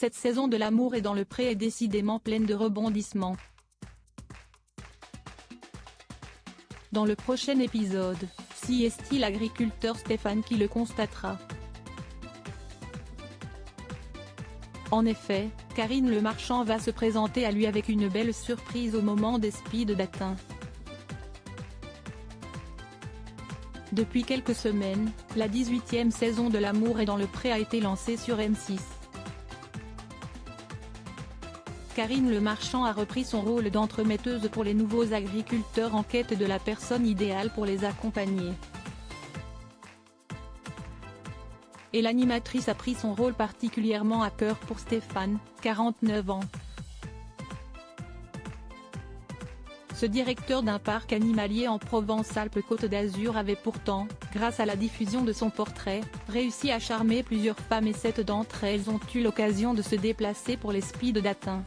Cette saison de L'amour est dans le pré est décidément pleine de rebondissements. Dans le prochain épisode, si est-il l'agriculteur Stéphane qui le constatera. En effet, Karine Le Marchand va se présenter à lui avec une belle surprise au moment des speed dating. Depuis quelques semaines, la 18e saison de L'amour est dans le pré a été lancée sur M6. Karine Le Marchand a repris son rôle d'entremetteuse pour les nouveaux agriculteurs en quête de la personne idéale pour les accompagner. Et l'animatrice a pris son rôle particulièrement à cœur pour Stéphane, 49 ans. Ce directeur d'un parc animalier en Provence-Alpes-Côte d'Azur avait pourtant, grâce à la diffusion de son portrait, réussi à charmer plusieurs femmes et 7 d'entre elles ont eu l'occasion de se déplacer pour les speed dating.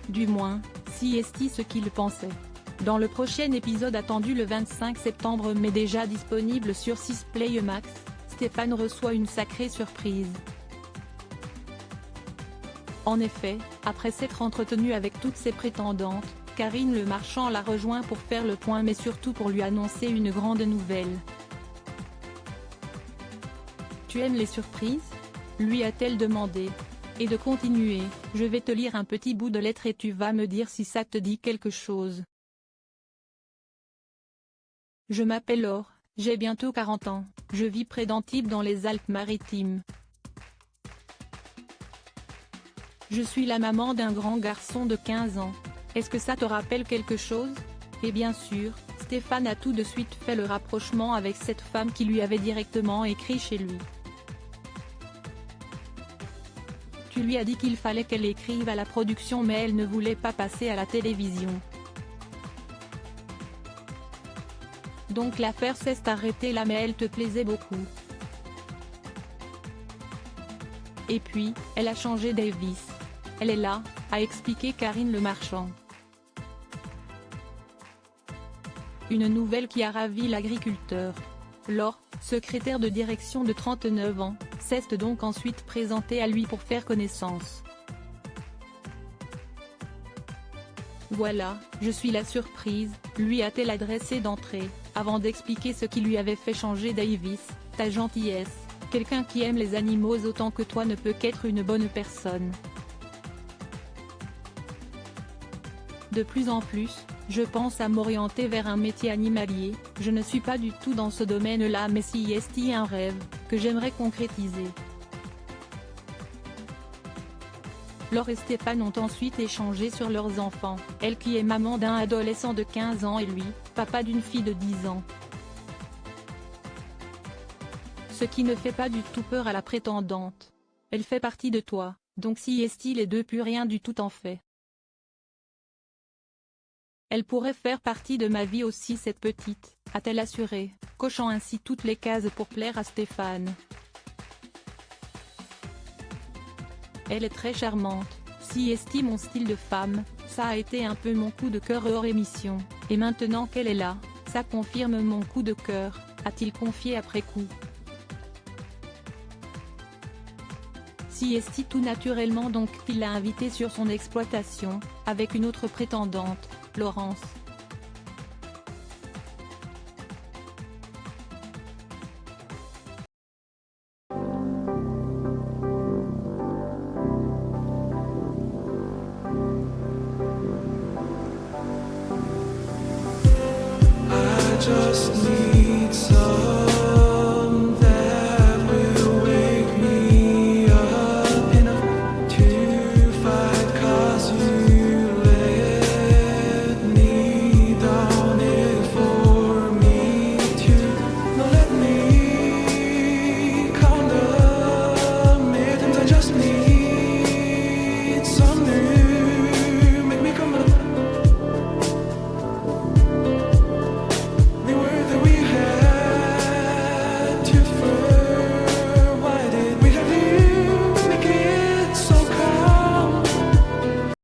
Du moins, si est-il ce qu'il pensait. Dans le prochain épisode attendu le 25 septembre mais déjà disponible sur 6 Play Max, Stéphane reçoit une sacrée surprise. En effet, après s'être entretenu avec toutes ses prétendantes, Karine Le Marchand l'a rejoint pour faire le point mais surtout pour lui annoncer une grande nouvelle. « Tu aimes les surprises ?» lui a-t-elle demandé. Et de continuer, « Je vais te lire un petit bout de lettre et tu vas me dire si ça te dit quelque chose. Je m'appelle Laure, j'ai bientôt 40 ans, je vis près d'Antibes dans les Alpes-Maritimes. Je suis la maman d'un grand garçon de 15 ans. Est-ce que ça te rappelle quelque chose ?» Et bien sûr, Stéphane a tout de suite fait le rapprochement avec cette femme qui lui avait directement écrit chez lui. Tu lui as dit qu'il fallait qu'elle écrive à la production mais elle ne voulait pas passer à la télévision. Donc l'affaire s'est arrêtée là mais elle te plaisait beaucoup. Et puis, elle a changé Davis. Elle est là, a expliqué Karine Le Marchand. Une nouvelle qui a ravi l'agriculteur. Laure, secrétaire de direction de 39 ans, s'est donc ensuite présentée à lui pour faire connaissance. Voilà, je suis la surprise, lui a-t-elle adressé d'entrée, avant d'expliquer ce qui lui avait fait changer Davis, ta gentillesse, quelqu'un qui aime les animaux autant que toi ne peut qu'être une bonne personne. De plus en plus, je pense à m'orienter vers un métier animalier, je ne suis pas du tout dans ce domaine-là mais si est un rêve, que j'aimerais concrétiser. Laure et Stéphane ont ensuite échangé sur leurs enfants, elle qui est maman d'un adolescent de 15 ans et lui, papa d'une fille de 10 ans. Ce qui ne fait pas du tout peur à la prétendante. Elle fait partie de toi, donc si est-il les deux plus rien du tout en fait. Elle pourrait faire partie de ma vie aussi cette petite, a-t-elle assuré, cochant ainsi toutes les cases pour plaire à Stéphane. Elle est très charmante, si est mon style de femme, ça a été un peu mon coup de cœur hors émission, et maintenant qu'elle est là, ça confirme mon coup de cœur, a-t-il confié après coup. Si est tout naturellement donc qu'il l'a invitée sur son exploitation, avec une autre prétendante, Laurence. I just need